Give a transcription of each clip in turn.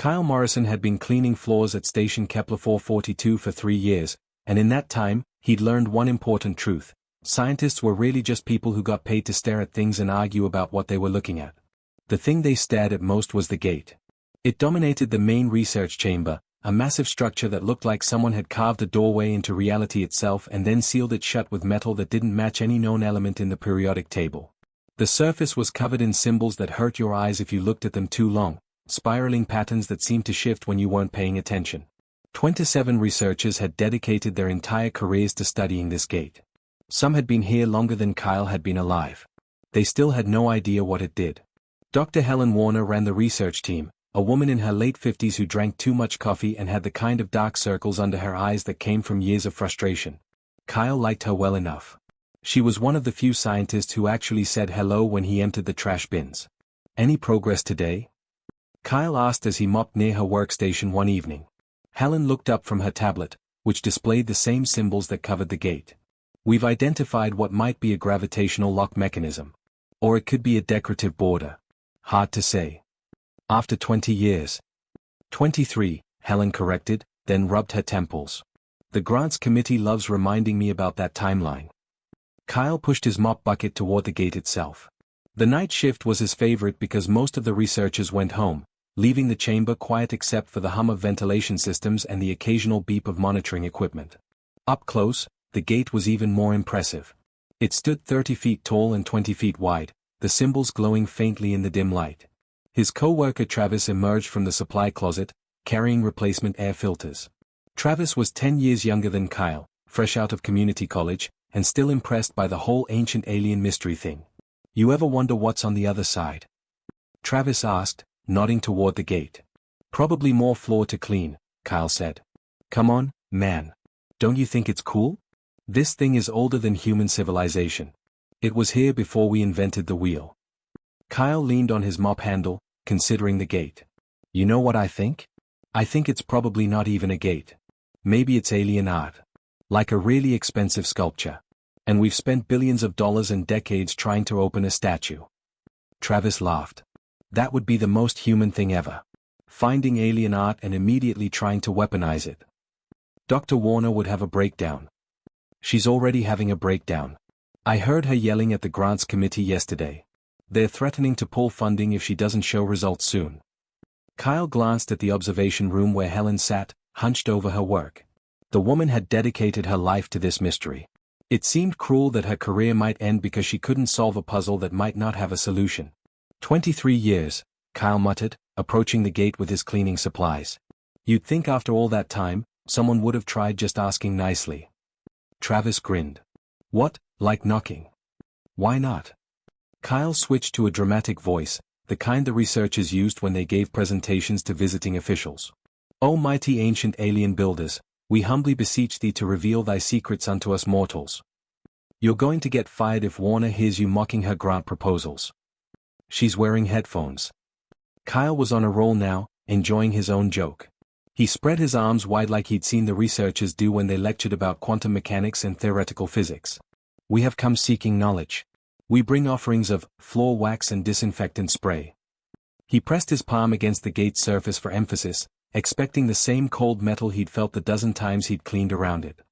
Kyle Morrison had been cleaning floors at Station Kepler 442 for 3 years, and in that time, he'd learned one important truth. Scientists were really just people who got paid to stare at things and argue about what they were looking at. The thing they stared at most was the gate. It dominated the main research chamber, a massive structure that looked like someone had carved a doorway into reality itself and then sealed it shut with metal that didn't match any known element in the periodic table. The surface was covered in symbols that hurt your eyes if you looked at them too long, spiraling patterns that seemed to shift when you weren't paying attention. 27 researchers had dedicated their entire careers to studying this gate. Some had been here longer than Kyle had been alive. They still had no idea what it did. Dr. Helen Warner ran the research team, a woman in her late 50s who drank too much coffee and had the kind of dark circles under her eyes that came from years of frustration. Kyle liked her well enough. She was one of the few scientists who actually said hello when he emptied the trash bins. "Any progress today?" Kyle asked as he mopped near her workstation one evening. Helen looked up from her tablet, which displayed the same symbols that covered the gate. "We've identified what might be a gravitational lock mechanism. Or it could be a decorative border. Hard to say. After 20 years. 23, Helen corrected, then rubbed her temples. The grants committee loves reminding me about that timeline." Kyle pushed his mop bucket toward the gate itself. The night shift was his favorite because most of the researchers went home, leaving the chamber quiet except for the hum of ventilation systems and the occasional beep of monitoring equipment. Up close, the gate was even more impressive. It stood 30 feet tall and 20 feet wide, the symbols glowing faintly in the dim light. His co-worker Travis emerged from the supply closet, carrying replacement air filters. Travis was 10 years younger than Kyle, fresh out of community college, and still impressed by the whole ancient alien mystery thing. "You ever wonder what's on the other side?" Travis asked, nodding toward the gate. "Probably more floor to clean," Kyle said. "Come on, man. Don't you think it's cool? This thing is older than human civilization. It was here before we invented the wheel." Kyle leaned on his mop handle, considering the gate. "You know what I think? I think it's probably not even a gate. Maybe it's alien art. Like a really expensive sculpture. And we've spent billions of dollars and decades trying to open a statue." Travis laughed. "That would be the most human thing ever. Finding alien art and immediately trying to weaponize it." Dr. Warner would have a breakdown. "She's already having a breakdown. I heard her yelling at the grants committee yesterday. They're threatening to pull funding if she doesn't show results soon." Kyle glanced at the observation room where Helen sat, hunched over her work. The woman had dedicated her life to this mystery. It seemed cruel that her career might end because she couldn't solve a puzzle that might not have a solution. 23 years, Kyle muttered, approaching the gate with his cleaning supplies. "You'd think after all that time, someone would have tried just asking nicely." Travis grinned. "What, like knocking? Why not?" Kyle switched to a dramatic voice, the kind the researchers used when they gave presentations to visiting officials. "O mighty ancient alien builders, we humbly beseech thee to reveal thy secrets unto us mortals. You're going to get fired if Warner hears you mocking her grant proposals." "She's wearing headphones." Kyle was on a roll now, enjoying his own joke. He spread his arms wide like he'd seen the researchers do when they lectured about quantum mechanics and theoretical physics. "We have come seeking knowledge. We bring offerings of floor wax and disinfectant spray." He pressed his palm against the gate's surface for emphasis, expecting the same cold metal he'd felt the dozen times he'd cleaned around it.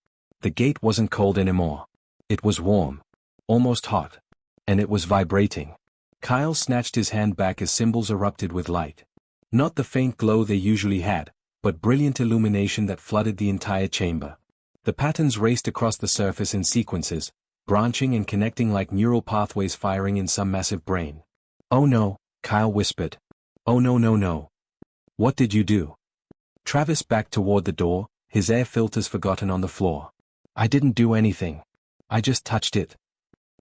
The gate wasn't cold anymore. It was warm. Almost hot. And it was vibrating. Kyle snatched his hand back as symbols erupted with light. Not the faint glow they usually had, but brilliant illumination that flooded the entire chamber. The patterns raced across the surface in sequences, branching and connecting like neural pathways firing in some massive brain. "Oh no," Kyle whispered. "Oh no no no. What did you do?" Travis backed toward the door, his air filters forgotten on the floor. "I didn't do anything. I just touched it."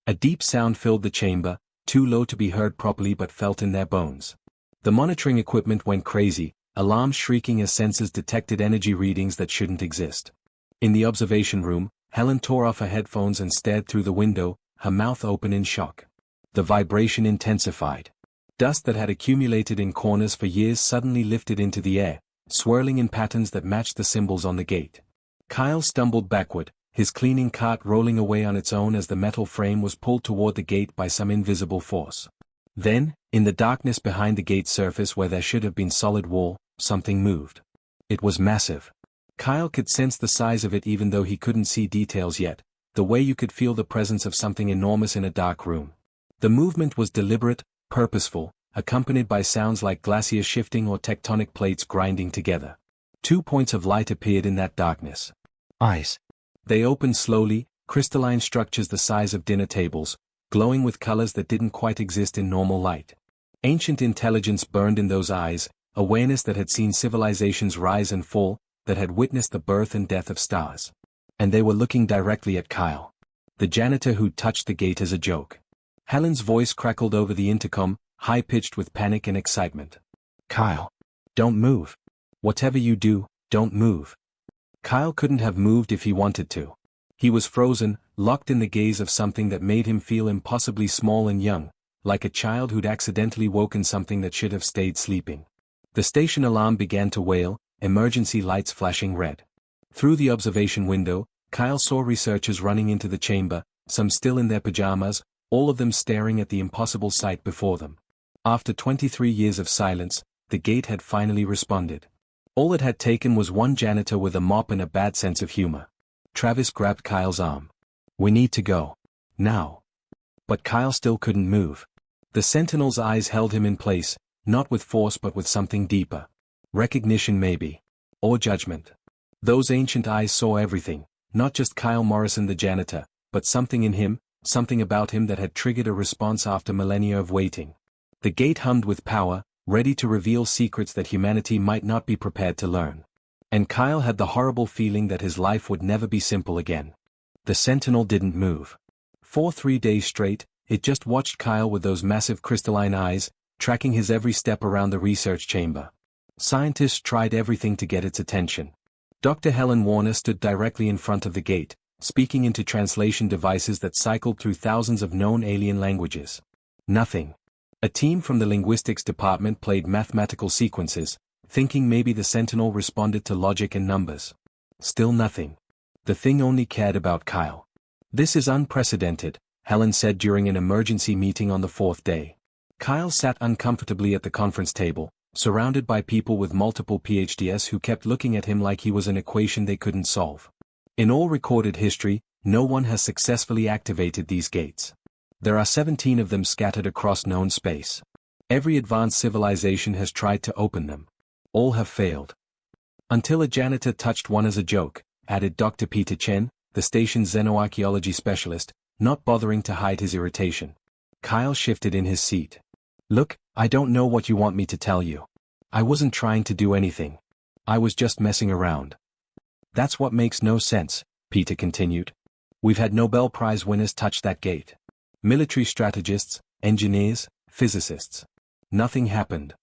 A deep sound filled the chamber, too low to be heard properly but felt in their bones. The monitoring equipment went crazy, alarms shrieking as sensors detected energy readings that shouldn't exist. In the observation room, Helen tore off her headphones and stared through the window, her mouth open in shock. The vibration intensified. Dust that had accumulated in corners for years suddenly lifted into the air, swirling in patterns that matched the symbols on the gate. Kyle stumbled backward, his cleaning cart rolling away on its own as the metal frame was pulled toward the gate by some invisible force. Then, in the darkness behind the gate's surface where there should have been solid wall, something moved. It was massive. Kyle could sense the size of it even though he couldn't see details yet, the way you could feel the presence of something enormous in a dark room. The movement was deliberate, purposeful, accompanied by sounds like glaciers shifting or tectonic plates grinding together. 2 points of light appeared in that darkness. Eyes. They opened slowly, crystalline structures the size of dinner tables, glowing with colors that didn't quite exist in normal light. Ancient intelligence burned in those eyes, awareness that had seen civilizations rise and fall, that had witnessed the birth and death of stars. And they were looking directly at Kyle, the janitor who'd touched the gate as a joke. Helen's voice crackled over the intercom, high-pitched with panic and excitement. Kyle, don't move. Whatever you do, don't move. Kyle couldn't have moved if he wanted to. He was frozen, locked in the gaze of something that made him feel impossibly small and young, like a child who'd accidentally woken something that should have stayed sleeping. The station alarm began to wail, emergency lights flashing red. Through the observation window, Kyle saw researchers running into the chamber, some still in their pajamas, all of them staring at the impossible sight before them. After 23 years of silence, the gate had finally responded. All it had taken was one janitor with a mop and a bad sense of humor. Travis grabbed Kyle's arm. We need to go. Now. But Kyle still couldn't move. The Sentinel's eyes held him in place, not with force but with something deeper. Recognition maybe. Or judgment. Those ancient eyes saw everything, not just Kyle Morrison the janitor, but something in him, something about him that had triggered a response after millennia of waiting. The gate hummed with power, ready to reveal secrets that humanity might not be prepared to learn. And Kyle had the horrible feeling that his life would never be simple again. The Sentinel didn't move. For 3 days straight, it just watched Kyle with those massive crystalline eyes, tracking his every step around the research chamber. Scientists tried everything to get its attention. Dr. Helen Warner stood directly in front of the gate, speaking into translation devices that cycled through thousands of known alien languages. Nothing. A team from the linguistics department played mathematical sequences, thinking maybe the Sentinel responded to logic and numbers. Still nothing. The thing only cared about Kyle. This is unprecedented, Helen said during an emergency meeting on the 4th day. Kyle sat uncomfortably at the conference table, surrounded by people with multiple PhDs who kept looking at him like he was an equation they couldn't solve. In all recorded history, no one has successfully activated these gates. There are 17 of them scattered across known space. Every advanced civilization has tried to open them. All have failed. Until a janitor touched one as a joke, added Dr. Peter Chen, the station's xenoarchaeology specialist, not bothering to hide his irritation. Kyle shifted in his seat. Look, I don't know what you want me to tell you. I wasn't trying to do anything. I was just messing around. That's what makes no sense, Peter continued. We've had Nobel Prize winners touch that gate. Military strategists, engineers, physicists. Nothing happened.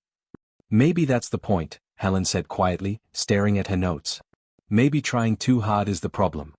Maybe that's the point, Helen said quietly, staring at her notes. Maybe trying too hard is the problem.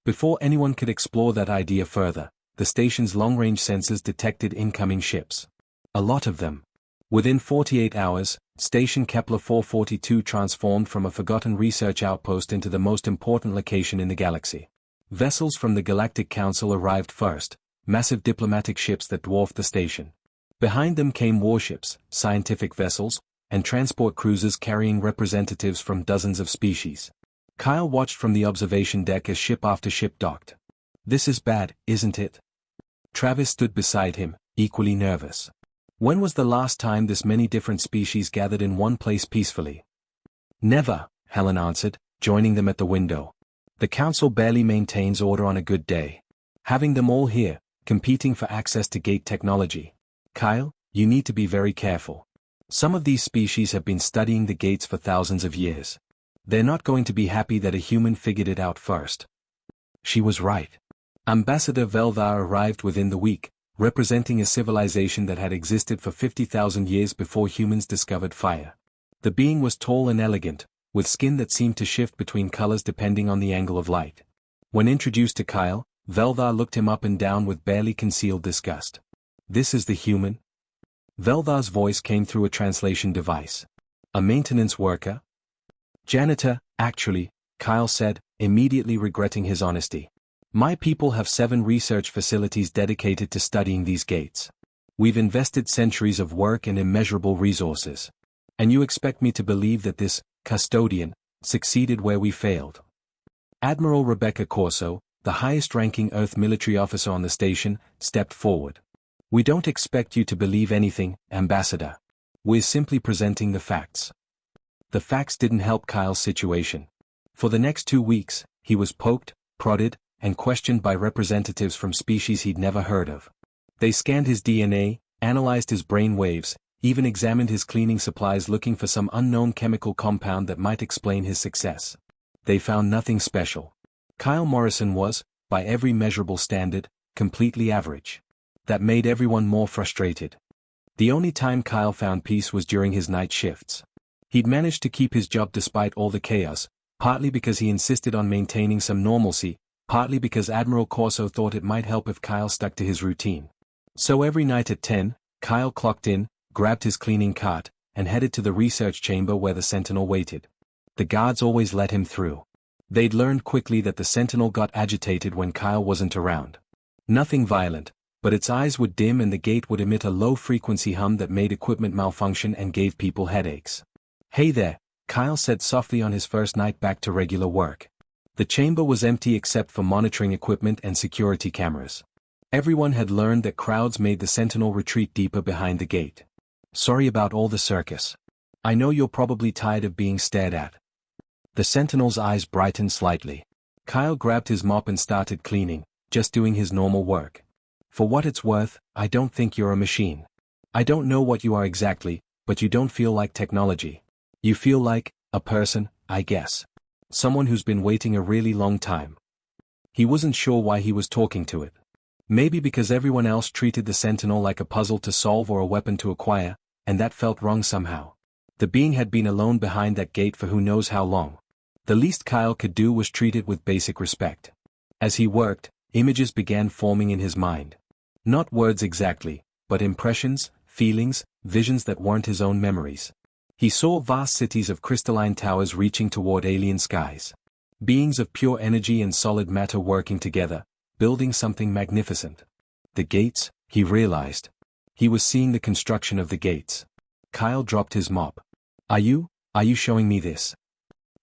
Before anyone could explore that idea further, the station's long-range sensors detected incoming ships. A lot of them. Within 48 hours, Station Kepler 442 transformed from a forgotten research outpost into the most important location in the galaxy. Vessels from the Galactic Council arrived first, massive diplomatic ships that dwarfed the station. Behind them came warships, scientific vessels, and transport cruisers carrying representatives from dozens of species. Kyle watched from the observation deck as ship after ship docked. This is bad, isn't it? Travis stood beside him, equally nervous. When was the last time this many different species gathered in one place peacefully? Never, Helen answered, joining them at the window. The council barely maintains order on a good day. Having them all here, competing for access to gate technology. Kyle, you need to be very careful. Some of these species have been studying the gates for thousands of years. They're not going to be happy that a human figured it out first. She was right. Ambassador Velvar arrived within the week, representing a civilization that had existed for 50,000 years before humans discovered fire. The being was tall and elegant, with skin that seemed to shift between colors depending on the angle of light. When introduced to Kyle, Velvar looked him up and down with barely concealed disgust. This is the human? Velvar's voice came through a translation device. A maintenance worker? Janitor, actually, Kyle said, immediately regretting his honesty. My people have 7 research facilities dedicated to studying these gates. We've invested centuries of work and immeasurable resources. And you expect me to believe that this custodian succeeded where we failed? Admiral Rebecca Corso, the highest-ranking Earth military officer on the station, stepped forward. We don't expect you to believe anything, Ambassador. We're simply presenting the facts. The facts didn't help Kyle's situation. For the next 2 weeks, he was poked, prodded, and questioned by representatives from species he'd never heard of. They scanned his DNA, analyzed his brain waves, even examined his cleaning supplies looking for some unknown chemical compound that might explain his success. They found nothing special. Kyle Morrison was, by every measurable standard, completely average. That made everyone more frustrated. The only time Kyle found peace was during his night shifts. He'd managed to keep his job despite all the chaos, partly because he insisted on maintaining some normalcy, partly because Admiral Corso thought it might help if Kyle stuck to his routine. So every night at 10, Kyle clocked in, grabbed his cleaning cart, and headed to the research chamber where the Sentinel waited. The guards always let him through. They'd learned quickly that the Sentinel got agitated when Kyle wasn't around. Nothing violent, but its eyes would dim and the gate would emit a low-frequency hum that made equipment malfunction and gave people headaches. "Hey there," Kyle said softly on his first night back to regular work. The chamber was empty except for monitoring equipment and security cameras. Everyone had learned that crowds made the Sentinel retreat deeper behind the gate. "Sorry about all the circus. I know you're probably tired of being stared at." The Sentinel's eyes brightened slightly. Kyle grabbed his mop and started cleaning, just doing his normal work. "For what it's worth, I don't think you're a machine. I don't know what you are exactly, but you don't feel like technology. You feel like a person, I guess. Someone who's been waiting a really long time." He wasn't sure why he was talking to it. Maybe because everyone else treated the Sentinel like a puzzle to solve or a weapon to acquire, and that felt wrong somehow. The being had been alone behind that gate for who knows how long. The least Kyle could do was treat it with basic respect. As he worked, images began forming in his mind. Not words exactly, but impressions, feelings, visions that weren't his own memories. He saw vast cities of crystalline towers reaching toward alien skies. Beings of pure energy and solid matter working together, building something magnificent. The gates, he realized. He was seeing the construction of the gates. Kyle dropped his mop. Are you showing me this?"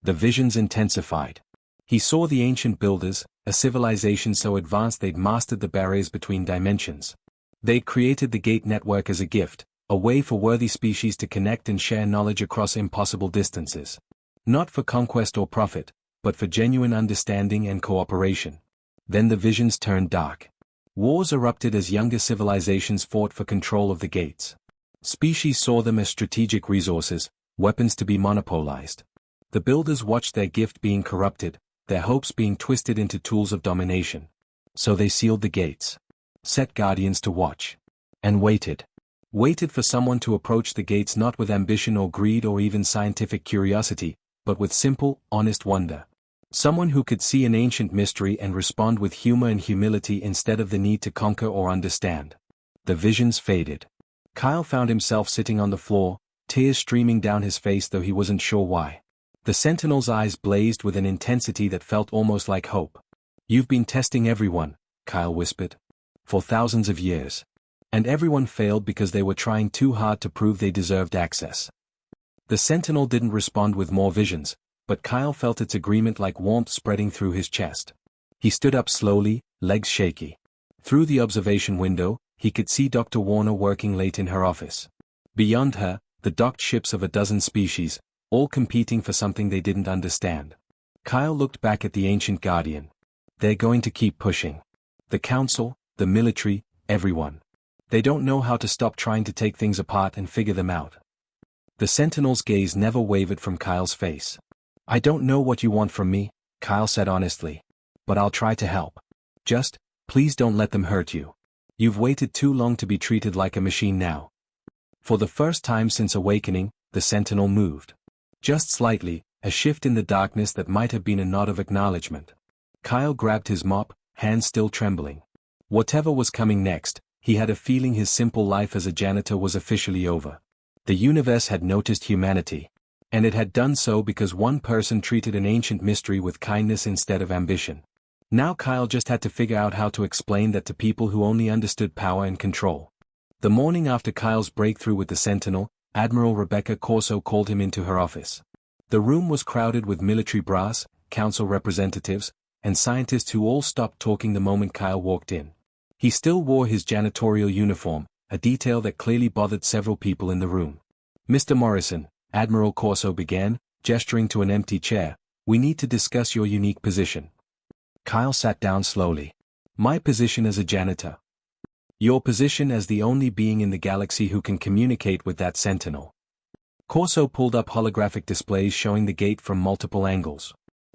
The visions intensified. He saw the ancient builders, a civilization so advanced they'd mastered the barriers between dimensions. They'd created the gate network as a gift, a way for worthy species to connect and share knowledge across impossible distances. Not for conquest or profit, but for genuine understanding and cooperation. Then the visions turned dark. Wars erupted as younger civilizations fought for control of the gates. Species saw them as strategic resources, weapons to be monopolized. The builders watched their gift being corrupted, their hopes being twisted into tools of domination. So they sealed the gates. Set guardians to watch. And waited. Waited for someone to approach the gates not with ambition or greed or even scientific curiosity, but with simple, honest wonder. Someone who could see an ancient mystery and respond with humor and humility instead of the need to conquer or understand. The visions faded. Kyle found himself sitting on the floor, tears streaming down his face though he wasn't sure why. The Sentinel's eyes blazed with an intensity that felt almost like hope. "You've been testing everyone," Kyle whispered. "For thousands of years. And everyone failed because they were trying too hard to prove they deserved access." The Sentinel didn't respond with more visions, but Kyle felt its agreement like warmth spreading through his chest. He stood up slowly, legs shaky. Through the observation window, he could see Dr. Warner working late in her office. Beyond her, the docked ships of a dozen species, all competing for something they didn't understand. Kyle looked back at the ancient guardian. They're going to keep pushing. The council, the military, everyone. They don't know how to stop trying to take things apart and figure them out. The Sentinel's gaze never wavered from Kyle's face. "I don't know what you want from me," Kyle said honestly. "But I'll try to help. Just, please don't let them hurt you. You've waited too long to be treated like a machine now." For the first time since awakening, the Sentinel moved. Just slightly, a shift in the darkness that might have been a nod of acknowledgement. Kyle grabbed his mop, hands still trembling. Whatever was coming next, he had a feeling his simple life as a janitor was officially over. The universe had noticed humanity. And it had done so because one person treated an ancient mystery with kindness instead of ambition. Now Kyle just had to figure out how to explain that to people who only understood power and control. The morning after Kyle's breakthrough with the Sentinel, Admiral Rebecca Corso called him into her office. The room was crowded with military brass, council representatives, and scientists who all stopped talking the moment Kyle walked in. He still wore his janitorial uniform, a detail that clearly bothered several people in the room. "Mr. Morrison," Admiral Corso began, gesturing to an empty chair, "we need to discuss your unique position." Kyle sat down slowly. "My position as a janitor. Your position as the only being in the galaxy who can communicate with that Sentinel." Corso pulled up holographic displays showing the gate from multiple angles.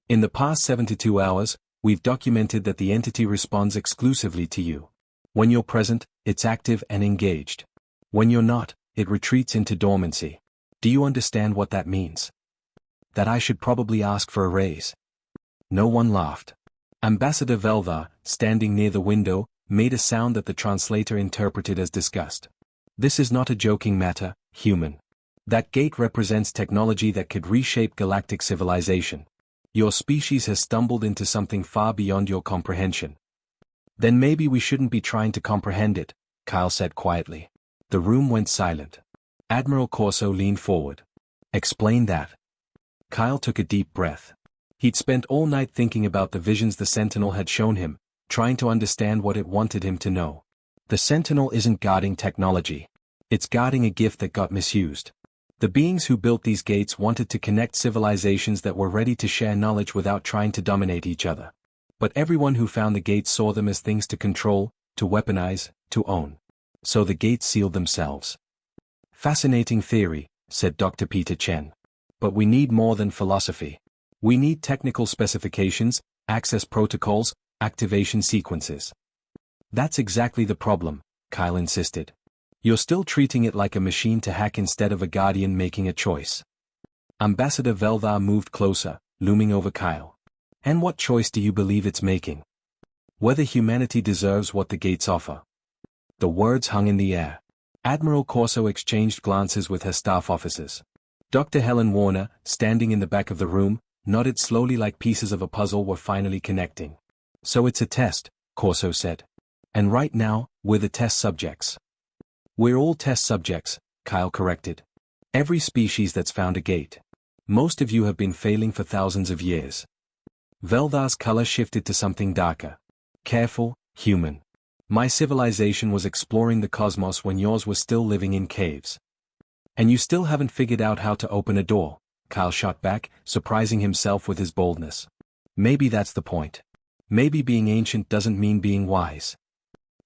"In the past 72 hours, we've documented that the entity responds exclusively to you. When you're present, it's active and engaged. When you're not, it retreats into dormancy. Do you understand what that means?" "That I should probably ask for a raise." No one laughed. Ambassador Velvar, standing near the window, made a sound that the translator interpreted as disgust. "This is not a joking matter, human. That gate represents technology that could reshape galactic civilization. Your species has stumbled into something far beyond your comprehension." "Then maybe we shouldn't be trying to comprehend it," Kyle said quietly. The room went silent. Admiral Corso leaned forward. "Explain that." Kyle took a deep breath. He'd spent all night thinking about the visions the Sentinel had shown him, trying to understand what it wanted him to know. The Sentinel isn't guarding technology. It's guarding a gift that got misused. The beings who built these gates wanted to connect civilizations that were ready to share knowledge without trying to dominate each other. But everyone who found the gates saw them as things to control, to weaponize, to own. So the gates sealed themselves. "Fascinating theory," said Dr. Peter Chen. "But we need more than philosophy. We need technical specifications, access protocols, activation sequences." "That's exactly the problem," Kyle insisted. "You're still treating it like a machine to hack instead of a guardian making a choice." Ambassador Velvar moved closer, looming over Kyle. "And what choice do you believe it's making? Whether humanity deserves what the gates offer?" The words hung in the air. Admiral Corso exchanged glances with her staff officers. Dr. Helen Warner, standing in the back of the room, nodded slowly like pieces of a puzzle were finally connecting. "So it's a test," Corso said. "And right now, we're the test subjects." "We're all test subjects," Kyle corrected. "Every species that's found a gate. Most of you have been failing for thousands of years." Velvar's color shifted to something darker. "Careful, human. My civilization was exploring the cosmos when yours was still living in caves. And you still haven't figured out how to open a door," Kyle shot back, surprising himself with his boldness. "Maybe that's the point. Maybe being ancient doesn't mean being wise."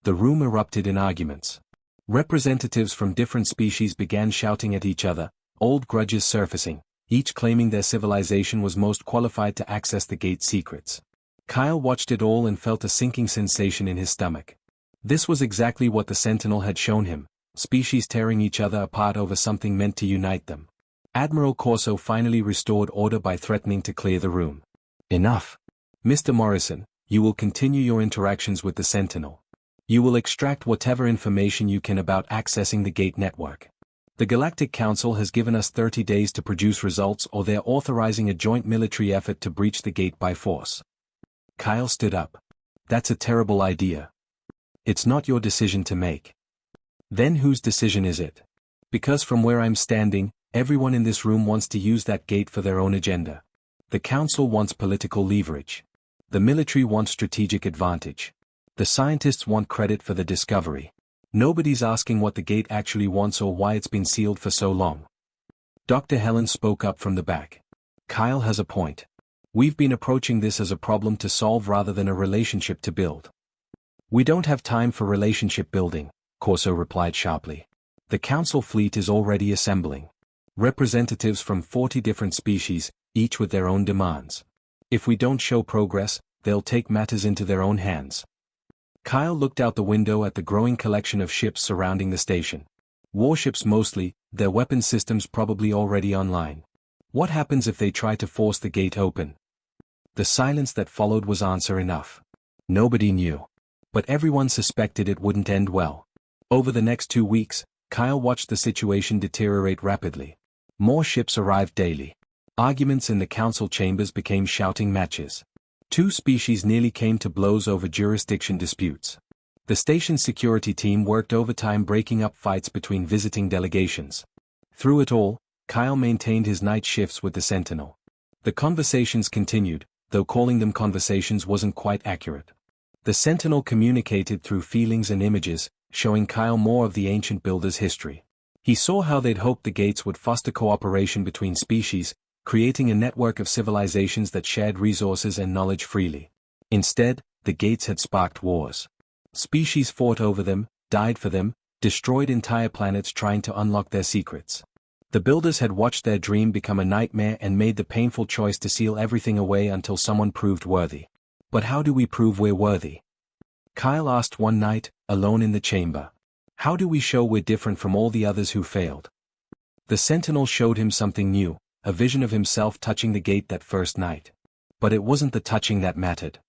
The room erupted in arguments. Representatives from different species began shouting at each other, old grudges surfacing, each claiming their civilization was most qualified to access the gate's secrets. Kyle watched it all and felt a sinking sensation in his stomach. This was exactly what the Sentinel had shown him, species tearing each other apart over something meant to unite them. Admiral Corso finally restored order by threatening to clear the room. "Enough. Mr. Morrison, you will continue your interactions with the Sentinel. You will extract whatever information you can about accessing the gate network. The Galactic Council has given us 30 days to produce results, or they're authorizing a joint military effort to breach the gate by force." Kyle stood up. "That's a terrible idea. It's not your decision to make." "Then whose decision is it? Because from where I'm standing, everyone in this room wants to use that gate for their own agenda. The Council wants political leverage. The military wants strategic advantage. The scientists want credit for the discovery. Nobody's asking what the gate actually wants or why it's been sealed for so long." Dr. Helen spoke up from the back. "Kyle has a point. We've been approaching this as a problem to solve rather than a relationship to build." "We don't have time for relationship building," Corso replied sharply. "The Council fleet is already assembling. Representatives from 40 different species, each with their own demands. If we don't show progress, they'll take matters into their own hands." Kyle looked out the window at the growing collection of ships surrounding the station. Warships mostly, their weapon systems probably already online. What happens if they try to force the gate open? The silence that followed was answer enough. Nobody knew. But everyone suspected it wouldn't end well. Over the next 2 weeks, Kyle watched the situation deteriorate rapidly. More ships arrived daily. Arguments in the council chambers became shouting matches. 2 species nearly came to blows over jurisdiction disputes. The station's security team worked overtime breaking up fights between visiting delegations. Through it all, Kyle maintained his night shifts with the Sentinel. The conversations continued, though calling them conversations wasn't quite accurate. The Sentinel communicated through feelings and images, showing Kyle more of the ancient builders' history. He saw how they'd hoped the gates would foster cooperation between species, creating a network of civilizations that shared resources and knowledge freely. Instead, the gates had sparked wars. Species fought over them, died for them, destroyed entire planets trying to unlock their secrets. The builders had watched their dream become a nightmare and made the painful choice to seal everything away until someone proved worthy. But how do we prove we're worthy? Kyle asked one night, alone in the chamber. How do we show we're different from all the others who failed? The Sentinel showed him something new, a vision of himself touching the gate that first night. But it wasn't the touching that mattered.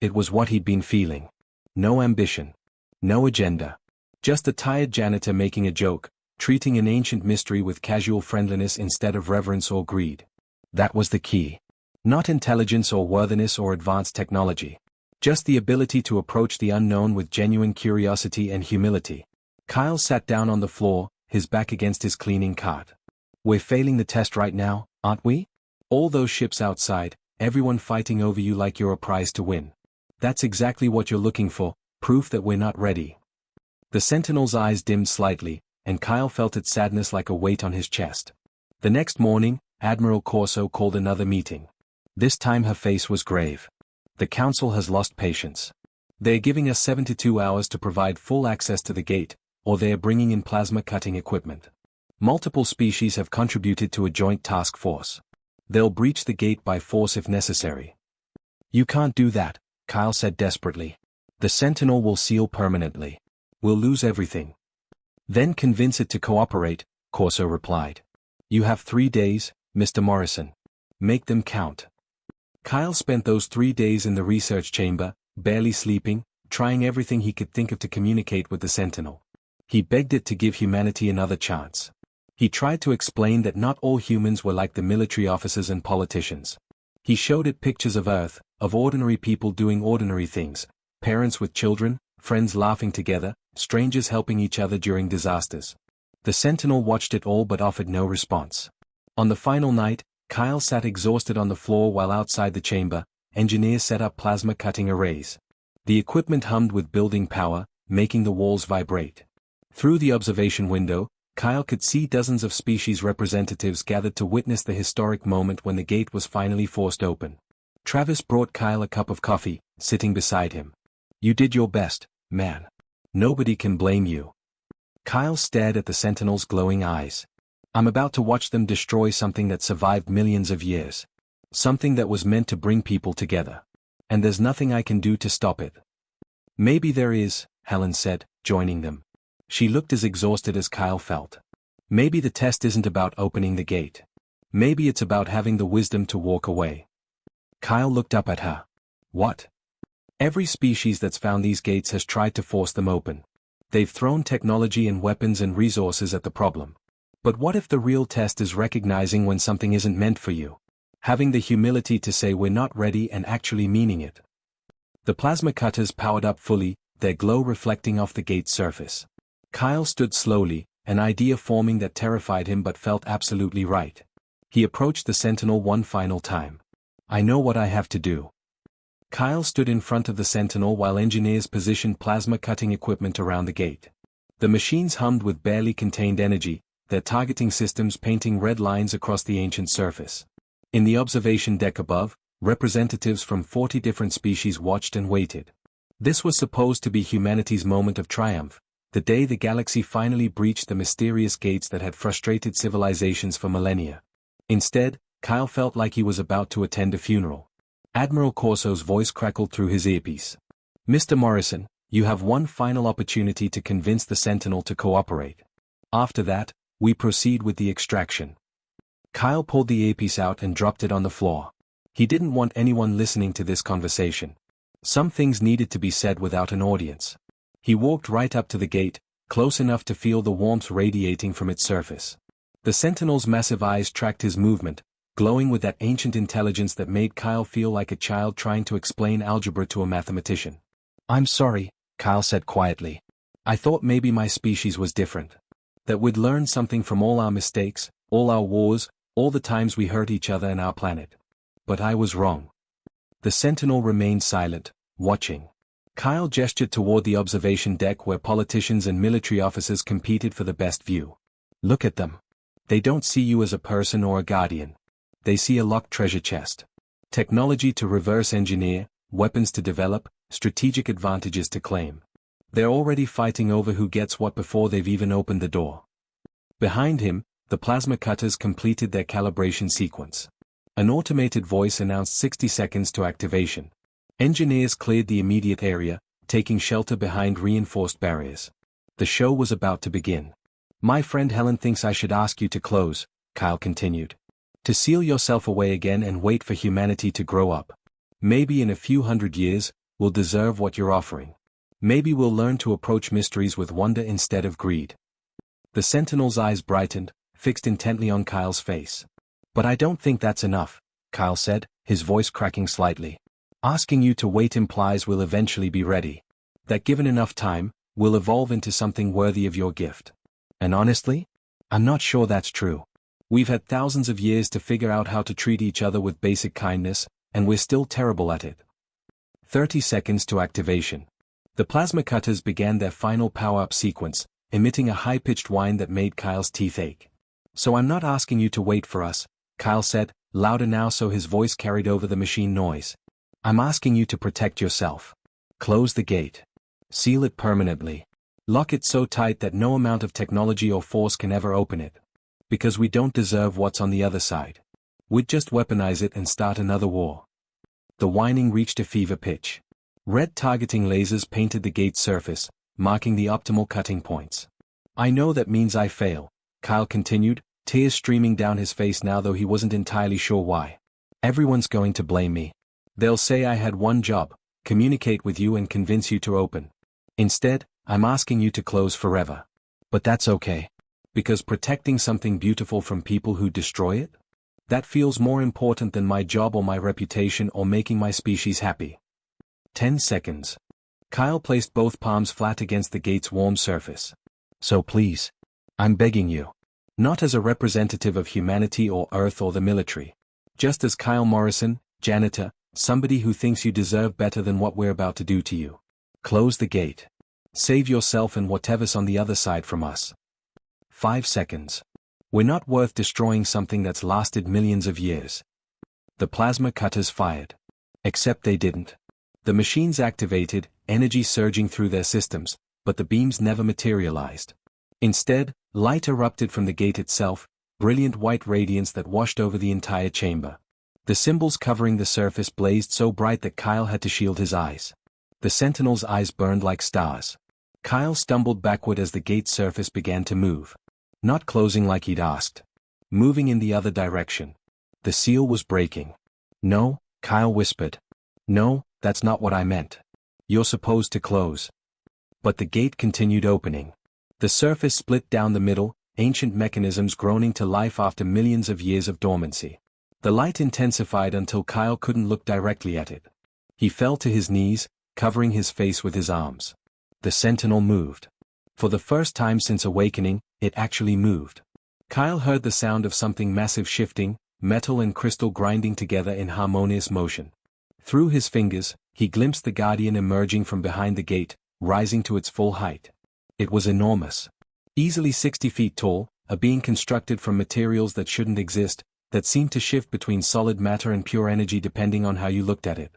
It was what he'd been feeling. No ambition. No agenda. Just a tired janitor making a joke, treating an ancient mystery with casual friendliness instead of reverence or greed. That was the key. Not intelligence or worthiness or advanced technology. Just the ability to approach the unknown with genuine curiosity and humility. Kyle sat down on the floor, his back against his cleaning cart. We're failing the test right now, aren't we? All those ships outside, everyone fighting over you like you're a prize to win. That's exactly what you're looking for, proof that we're not ready. The Sentinel's eyes dimmed slightly, and Kyle felt its sadness like a weight on his chest. The next morning, Admiral Corso called another meeting. This time her face was grave. The Council has lost patience. They're giving us 72 hours to provide full access to the gate, or they're bringing in plasma-cutting equipment. Multiple species have contributed to a joint task force. They'll breach the gate by force if necessary. You can't do that, Kyle said desperately. The Sentinel will seal permanently. We'll lose everything. Then convince it to cooperate, Corso replied. You have 3 days, Mr. Morrison. Make them count. Kyle spent those 3 days in the research chamber, barely sleeping, trying everything he could think of to communicate with the Sentinel. He begged it to give humanity another chance. He tried to explain that not all humans were like the military officers and politicians. He showed it pictures of Earth, of ordinary people doing ordinary things, parents with children, friends laughing together, strangers helping each other during disasters. The Sentinel watched it all but offered no response. On the final night, Kyle sat exhausted on the floor while outside the chamber, engineers set up plasma-cutting arrays. The equipment hummed with building power, making the walls vibrate. Through the observation window, Kyle could see dozens of species representatives gathered to witness the historic moment when the gate was finally forced open. Travis brought Kyle a cup of coffee, sitting beside him. You did your best, man. Nobody can blame you. Kyle stared at the Sentinel's glowing eyes. I'm about to watch them destroy something that survived millions of years. Something that was meant to bring people together. And there's nothing I can do to stop it. Maybe there is, Helen said, joining them. She looked as exhausted as Kyle felt. Maybe the test isn't about opening the gate. Maybe it's about having the wisdom to walk away. Kyle looked up at her. What? Every species that's found these gates has tried to force them open. They've thrown technology and weapons and resources at the problem. But what if the real test is recognizing when something isn't meant for you? Having the humility to say we're not ready and actually meaning it. The plasma cutters powered up fully, their glow reflecting off the gate's surface. Kyle stood slowly, an idea forming that terrified him but felt absolutely right. He approached the Sentinel one final time. I know what I have to do. Kyle stood in front of the Sentinel while engineers positioned plasma-cutting equipment around the gate. The machines hummed with barely contained energy, their targeting systems painting red lines across the ancient surface. In the observation deck above, representatives from 40 different species watched and waited. This was supposed to be humanity's moment of triumph, the day the galaxy finally breached the mysterious gates that had frustrated civilizations for millennia. Instead, Kyle felt like he was about to attend a funeral. Admiral Corso's voice crackled through his earpiece. Mr. Morrison, you have one final opportunity to convince the Sentinel to cooperate. After that, we proceed with the extraction. Kyle pulled the earpiece out and dropped it on the floor. He didn't want anyone listening to this conversation. Some things needed to be said without an audience. He walked right up to the gate, close enough to feel the warmth radiating from its surface. The Sentinel's massive eyes tracked his movement, glowing with that ancient intelligence that made Kyle feel like a child trying to explain algebra to a mathematician. I'm sorry, Kyle said quietly. I thought maybe my species was different. That we'd learn something from all our mistakes, all our wars, all the times we hurt each other and our planet. But I was wrong. The Sentinel remained silent, watching. Kyle gestured toward the observation deck where politicians and military officers competed for the best view. Look at them. They don't see you as a person or a guardian. They see a locked treasure chest. Technology to reverse engineer, weapons to develop, strategic advantages to claim. They're already fighting over who gets what before they've even opened the door. Behind him, the plasma cutters completed their calibration sequence. An automated voice announced 60 seconds to activation. Engineers cleared the immediate area, taking shelter behind reinforced barriers. The show was about to begin. My friend Helen thinks I should ask you to close, Kyle continued. To seal yourself away again and wait for humanity to grow up. Maybe in a few hundred years, we'll deserve what you're offering. Maybe we'll learn to approach mysteries with wonder instead of greed. The Sentinel's eyes brightened, fixed intently on Kyle's face. But I don't think that's enough, Kyle said, his voice cracking slightly. Asking you to wait implies we'll eventually be ready. That given enough time, we'll evolve into something worthy of your gift. And honestly, I'm not sure that's true. We've had thousands of years to figure out how to treat each other with basic kindness, and we're still terrible at it. 30 seconds to activation. The plasma cutters began their final power-up sequence, emitting a high-pitched whine that made Kyle's teeth ache. So I'm not asking you to wait for us, Kyle said, louder now so his voice carried over the machine noise. I'm asking you to protect yourself. Close the gate. Seal it permanently. Lock it so tight that no amount of technology or force can ever open it. Because we don't deserve what's on the other side. We'd just weaponize it and start another war. The whining reached a fever pitch. Red targeting lasers painted the gate's surface, marking the optimal cutting points. I know that means I fail, Kyle continued, tears streaming down his face now though he wasn't entirely sure why. Everyone's going to blame me. They'll say I had one job, communicate with you and convince you to open. Instead, I'm asking you to close forever. But that's okay. Because protecting something beautiful from people who destroy it? That feels more important than my job or my reputation or making my species happy. 10 seconds. Kyle placed both palms flat against the gate's warm surface. So please. I'm begging you. Not as a representative of humanity or Earth or the military. Just as Kyle Morrison, janitor, somebody who thinks you deserve better than what we're about to do to you. Close the gate. Save yourself and whatever's on the other side from us. 5 seconds. We're not worth destroying something that's lasted millions of years. The plasma cutters fired. Except they didn't. The machines activated, energy surging through their systems, but the beams never materialized. Instead, light erupted from the gate itself, brilliant white radiance that washed over the entire chamber. The symbols covering the surface blazed so bright that Kyle had to shield his eyes. The Sentinel's eyes burned like stars. Kyle stumbled backward as the gate's surface began to move. Not closing like he'd asked. Moving in the other direction. The seal was breaking. No, Kyle whispered. No, that's not what I meant. You're supposed to close. But the gate continued opening. The surface split down the middle, ancient mechanisms groaning to life after millions of years of dormancy. The light intensified until Kyle couldn't look directly at it. He fell to his knees, covering his face with his arms. The Sentinel moved. For the first time since awakening, it actually moved. Kyle heard the sound of something massive shifting, metal and crystal grinding together in harmonious motion. Through his fingers, he glimpsed the Guardian emerging from behind the gate, rising to its full height. It was enormous. Easily 60 feet tall, a being constructed from materials that shouldn't exist, that seemed to shift between solid matter and pure energy depending on how you looked at it.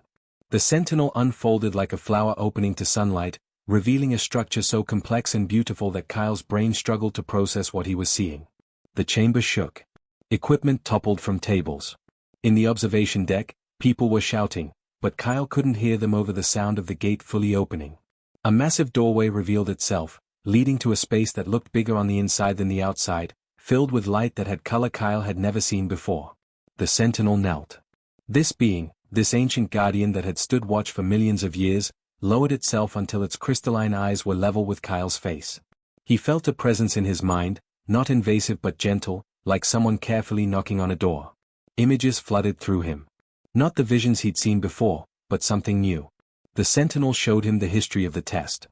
The Sentinel unfolded like a flower opening to sunlight, revealing a structure so complex and beautiful that Kyle's brain struggled to process what he was seeing. The chamber shook. Equipment toppled from tables. In the observation deck, people were shouting, but Kyle couldn't hear them over the sound of the gate fully opening. A massive doorway revealed itself, leading to a space that looked bigger on the inside than the outside, filled with light that had color Kyle had never seen before. The Sentinel knelt. This being, this ancient guardian that had stood watch for millions of years, lowered itself until its crystalline eyes were level with Kyle's face. He felt a presence in his mind, not invasive but gentle, like someone carefully knocking on a door. Images flooded through him. Not the visions he'd seen before, but something new. The Sentinel showed him the history of the test.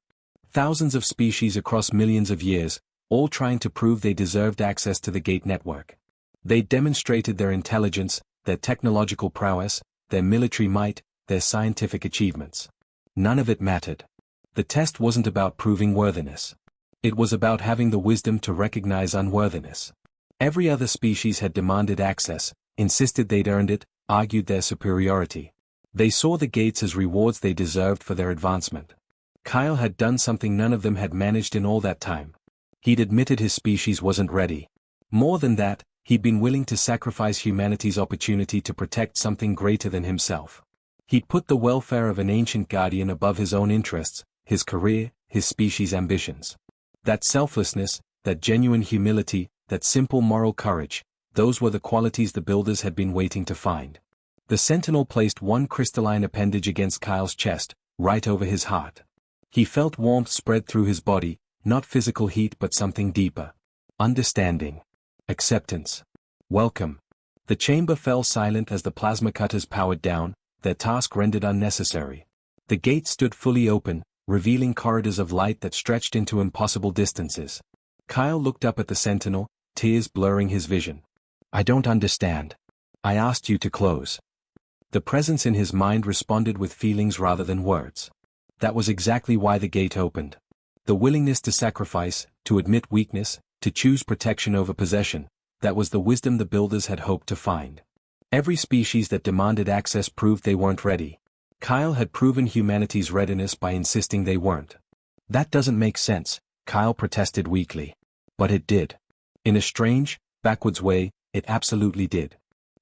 Thousands of species across millions of years, all trying to prove they deserved access to the gate network. They demonstrated their intelligence, their technological prowess, their military might, their scientific achievements. None of it mattered. The test wasn't about proving worthiness. It was about having the wisdom to recognize unworthiness. Every other species had demanded access, insisted they'd earned it, argued their superiority. They saw the gates as rewards they deserved for their advancement. Kyle had done something none of them had managed in all that time. He'd admitted his species wasn't ready. More than that, he'd been willing to sacrifice humanity's opportunity to protect something greater than himself. He'd put the welfare of an ancient guardian above his own interests, his career, his species' ambitions. That selflessness, that genuine humility, that simple moral courage, those were the qualities the builders had been waiting to find. The Sentinel placed one crystalline appendage against Kyle's chest, right over his heart. He felt warmth spread through his body, not physical heat but something deeper. Understanding. Acceptance. Welcome. The chamber fell silent as the plasma cutters powered down, their task rendered unnecessary. The gate stood fully open, revealing corridors of light that stretched into impossible distances. Kyle looked up at the Sentinel, tears blurring his vision. I don't understand. I asked you to close. The presence in his mind responded with feelings rather than words. That was exactly why the gate opened. The willingness to sacrifice, to admit weakness, to choose protection over possession, that was the wisdom the builders had hoped to find. Every species that demanded access proved they weren't ready. Kyle had proven humanity's readiness by insisting they weren't. That doesn't make sense, Kyle protested weakly. But it did. In a strange, backwards way, it absolutely did.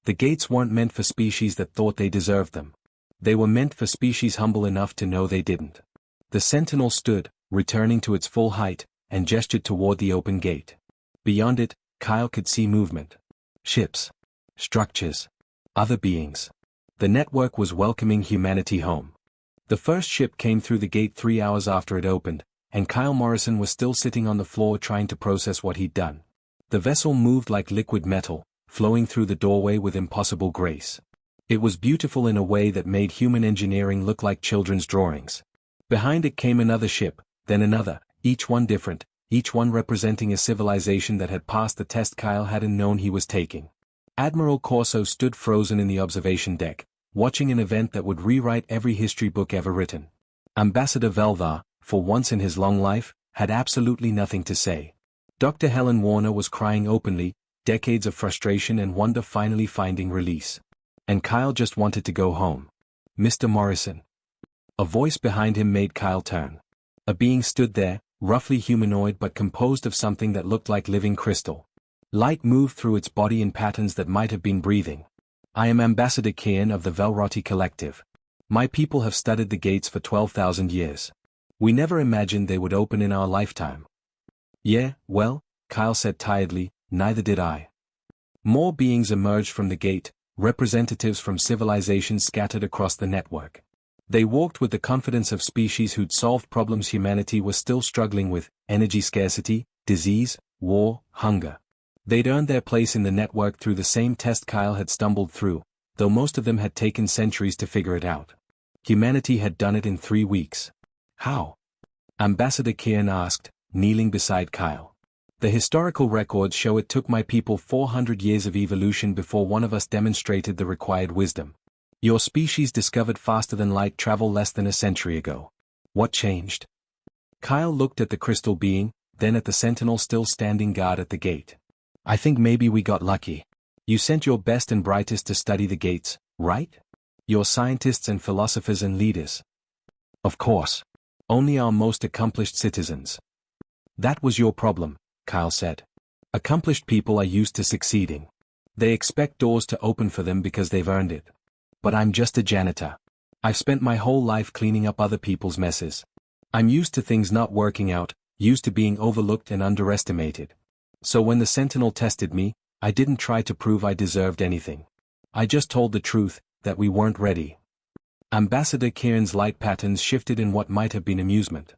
The gates weren't meant for species that thought they deserved them. They were meant for species humble enough to know they didn't. The Sentinel stood, returning to its full height, and gestured toward the open gate. Beyond it, Kyle could see movement. Ships. Structures. Other beings. The network was welcoming humanity home. The first ship came through the gate 3 hours after it opened, and Kyle Morrison was still sitting on the floor trying to process what he'd done. The vessel moved like liquid metal, flowing through the doorway with impossible grace. It was beautiful in a way that made human engineering look like children's drawings. Behind it came another ship, then another, each one different, each one representing a civilization that had passed the test Kyle hadn't known he was taking. Admiral Corso stood frozen in the observation deck, watching an event that would rewrite every history book ever written. Ambassador Velvar, for once in his long life, had absolutely nothing to say. Dr. Helen Warner was crying openly, decades of frustration and wonder finally finding release. And Kyle just wanted to go home. Mr. Morrison. A voice behind him made Kyle turn. A being stood there, roughly humanoid but composed of something that looked like living crystal. Light moved through its body in patterns that might have been breathing. I am Ambassador Kian of the Velroti Collective. My people have studied the gates for 12,000 years. We never imagined they would open in our lifetime. Yeah, well, Kyle said tiredly, neither did I. More beings emerged from the gate, representatives from civilizations scattered across the network. They walked with the confidence of species who'd solved problems humanity was still struggling with: energy scarcity, disease, war, hunger. They'd earned their place in the network through the same test Kyle had stumbled through, though most of them had taken centuries to figure it out. Humanity had done it in 3 weeks. How? Ambassador Kian asked, kneeling beside Kyle. The historical records show it took my people 400 years of evolution before one of us demonstrated the required wisdom. Your species discovered faster than light travel less than a century ago. What changed? Kyle looked at the crystal being, then at the Sentinel still standing guard at the gate. I think maybe we got lucky. You sent your best and brightest to study the gates, right? Your scientists and philosophers and leaders. Of course. Only our most accomplished citizens. That was your problem, Kyle said. Accomplished people are used to succeeding. They expect doors to open for them because they've earned it. But I'm just a janitor. I've spent my whole life cleaning up other people's messes. I'm used to things not working out, used to being overlooked and underestimated. So when the Sentinel tested me, I didn't try to prove I deserved anything. I just told the truth, that we weren't ready. Ambassador Kieran's light patterns shifted in what might have been amusement.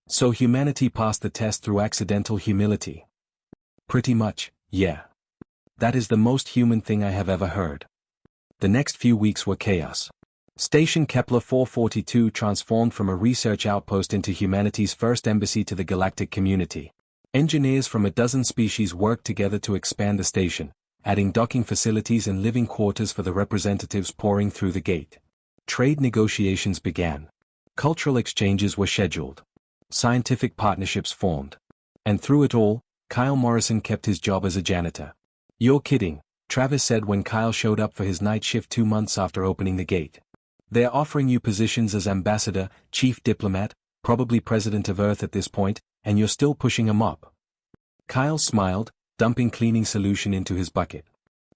So humanity passed the test through accidental humility. Pretty much, yeah. That is the most human thing I have ever heard. The next few weeks were chaos. Station Kepler 442 transformed from a research outpost into humanity's first embassy to the galactic community. Engineers from a dozen species worked together to expand the station, adding docking facilities and living quarters for the representatives pouring through the gate. Trade negotiations began. Cultural exchanges were scheduled. Scientific partnerships formed. And through it all, Kyle Morrison kept his job as a janitor. "You're kidding," Travis said when Kyle showed up for his night shift 2 months after opening the gate. "They're offering you positions as ambassador, chief diplomat, probably president of Earth at this point, and you're still pushing a mop." Kyle smiled, dumping cleaning solution into his bucket.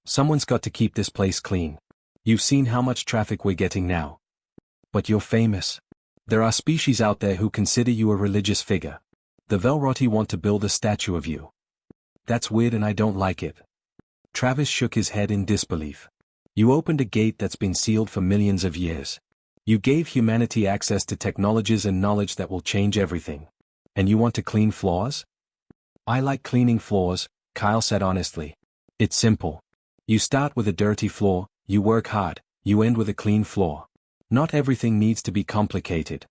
"Someone's got to keep this place clean. You've seen how much traffic we're getting now. But you're famous. There are species out there who consider you a religious figure. The Velrotti want to build a statue of you." "That's weird and I don't like it." Travis shook his head in disbelief. "You opened a gate that's been sealed for millions of years. You gave humanity access to technologies and knowledge that will change everything. And you want to clean floors?" "I like cleaning floors," Kyle said honestly. "It's simple. You start with a dirty floor, you work hard, you end with a clean floor. Not everything needs to be complicated."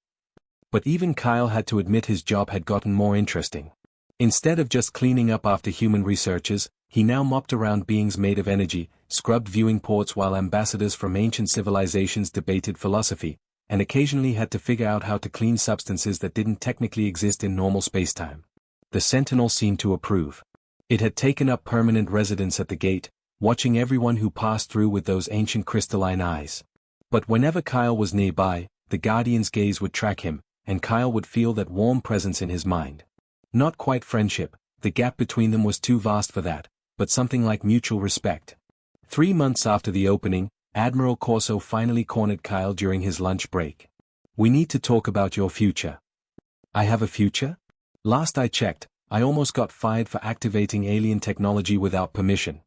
But even Kyle had to admit his job had gotten more interesting. Instead of just cleaning up after human researchers, he now mopped around beings made of energy, scrubbed viewing ports while ambassadors from ancient civilizations debated philosophy, and occasionally had to figure out how to clean substances that didn't technically exist in normal spacetime. The Sentinel seemed to approve. It had taken up permanent residence at the gate, watching everyone who passed through with those ancient crystalline eyes. But whenever Kyle was nearby, the Guardian's gaze would track him, and Kyle would feel that warm presence in his mind. Not quite friendship, the gap between them was too vast for that, but something like mutual respect. 3 months after the opening, Admiral Corso finally cornered Kyle during his lunch break. "We need to talk about your future." "I have a future? Last I checked, I almost got fired for activating alien technology without permission."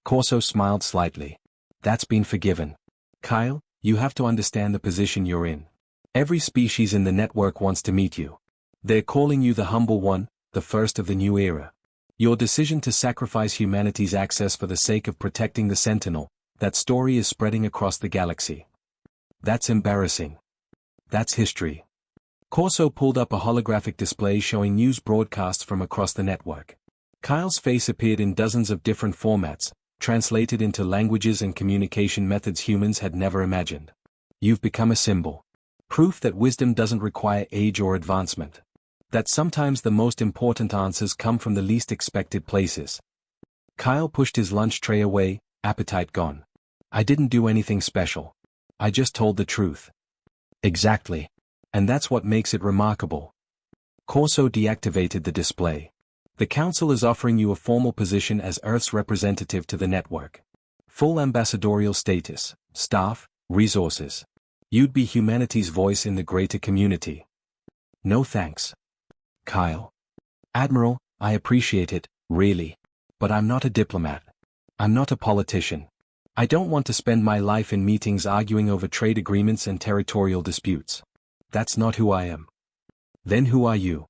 Corso smiled slightly. "That's been forgiven. Kyle, you have to understand the position you're in. Every species in the network wants to meet you. They're calling you the humble one, the first of the new era. Your decision to sacrifice humanity's access for the sake of protecting the Sentinel, that story is spreading across the galaxy. That's embarrassing. That's history." Corso pulled up a holographic display showing news broadcasts from across the network. Kyle's face appeared in dozens of different formats, translated into languages and communication methods humans had never imagined. "You've become a symbol. Proof that wisdom doesn't require age or advancement. That sometimes the most important answers come from the least expected places." Kyle pushed his lunch tray away, appetite gone. "I didn't do anything special. I just told the truth." "Exactly. And that's what makes it remarkable." Corso deactivated the display. "The Council is offering you a formal position as Earth's representative to the network. Full ambassadorial status, staff, resources. You'd be humanity's voice in the greater community." "No thanks. Kyle." "Admiral, I appreciate it, really. But I'm not a diplomat. I'm not a politician. I don't want to spend my life in meetings arguing over trade agreements and territorial disputes. That's not who I am." "Then who are you?"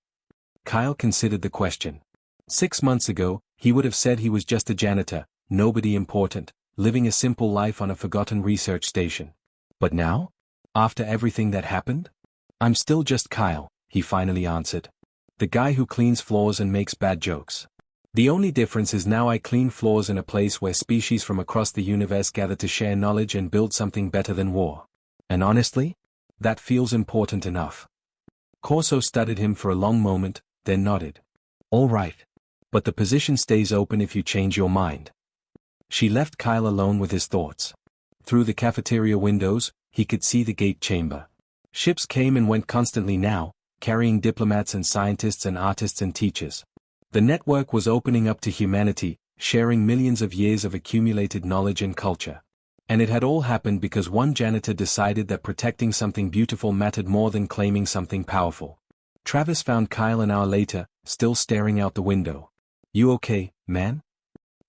Kyle considered the question. 6 months ago, he would have said he was just a janitor, nobody important, living a simple life on a forgotten research station. But now? After everything that happened? "I'm still just Kyle," he finally answered. "The guy who cleans floors and makes bad jokes. The only difference is now I clean floors in a place where species from across the universe gather to share knowledge and build something better than war. And honestly, that feels important enough." Corso studied him for a long moment, then nodded. "All right. But the position stays open if you change your mind." She left Kyle alone with his thoughts. Through the cafeteria windows, he could see the gate chamber. Ships came and went constantly now, carrying diplomats and scientists and artists and teachers. The network was opening up to humanity, sharing millions of years of accumulated knowledge and culture. And it had all happened because one janitor decided that protecting something beautiful mattered more than claiming something powerful. Travis found Kyle an hour later, still staring out the window. "You okay, man?"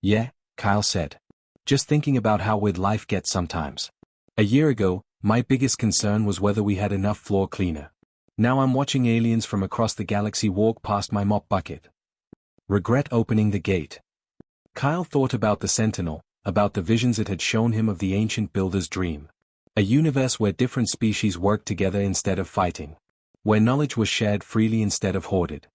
"Yeah," Kyle said. "Just thinking about how weird life gets sometimes. A year ago, my biggest concern was whether we had enough floor cleaner. Now I'm watching aliens from across the galaxy walk past my mop bucket. Regret opening the gate." Kyle thought about the Sentinel, about the visions it had shown him of the ancient builder's dream. A universe where different species worked together instead of fighting. Where knowledge was shared freely instead of hoarded.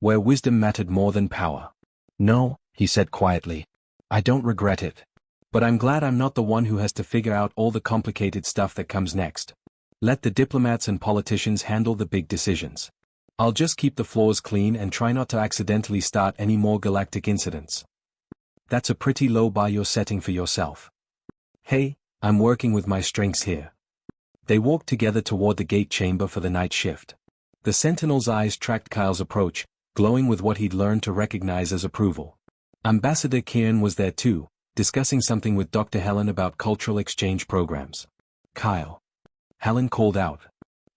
where wisdom mattered more than power. No, he said quietly. I don't regret it. But I'm glad I'm not the one who has to figure out all the complicated stuff that comes next. Let the diplomats and politicians handle the big decisions. I'll just keep the floors clean and try not to accidentally start any more galactic incidents. That's a pretty low bar you're setting for yourself. Hey, I'm working with my strengths here. They walked together toward the gate chamber for the night shift. The Sentinel's eyes tracked Kyle's approach, glowing with what he'd learned to recognize as approval. Ambassador Kieran was there too, discussing something with Dr. Helen about cultural exchange programs. Kyle. Helen called out.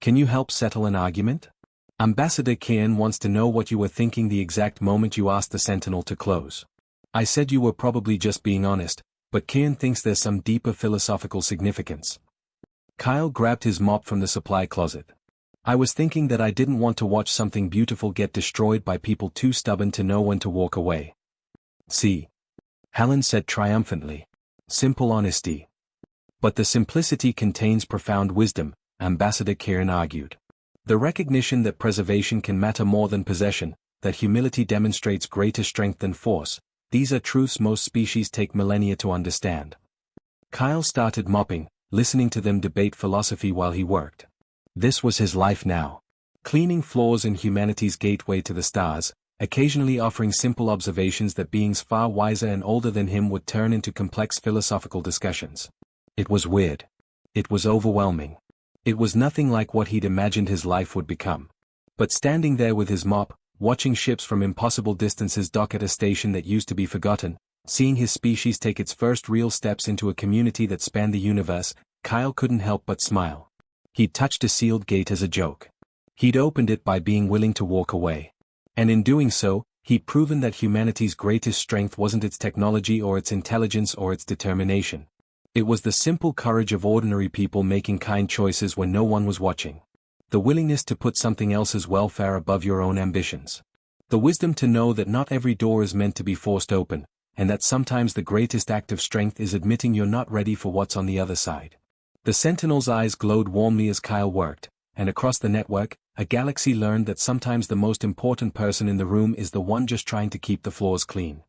Can you help settle an argument? Ambassador Kieran wants to know what you were thinking the exact moment you asked the Sentinel to close. I said you were probably just being honest, but Kieran thinks there's some deeper philosophical significance. Kyle grabbed his mop from the supply closet. I was thinking that I didn't want to watch something beautiful get destroyed by people too stubborn to know when to walk away. See? Helen said triumphantly. Simple honesty. But the simplicity contains profound wisdom, Ambassador Kieran argued. The recognition that preservation can matter more than possession, that humility demonstrates greater strength than force, these are truths most species take millennia to understand. Kyle started mopping, listening to them debate philosophy while he worked. This was his life now. Cleaning floors in humanity's gateway to the stars, occasionally offering simple observations that beings far wiser and older than him would turn into complex philosophical discussions. It was weird. It was overwhelming. It was nothing like what he'd imagined his life would become. But standing there with his mop, watching ships from impossible distances dock at a station that used to be forgotten, seeing his species take its first real steps into a community that spanned the universe, Kyle couldn't help but smile. He'd touched a sealed gate as a joke. He'd opened it by being willing to walk away. And in doing so, he'd proven that humanity's greatest strength wasn't its technology or its intelligence or its determination. It was the simple courage of ordinary people making kind choices when no one was watching. The willingness to put something else's welfare above your own ambitions. The wisdom to know that not every door is meant to be forced open, and that sometimes the greatest act of strength is admitting you're not ready for what's on the other side. The Sentinel's eyes glowed warmly as Kyle worked, and across the network, a galaxy learned that sometimes the most important person in the room is the one just trying to keep the floors clean.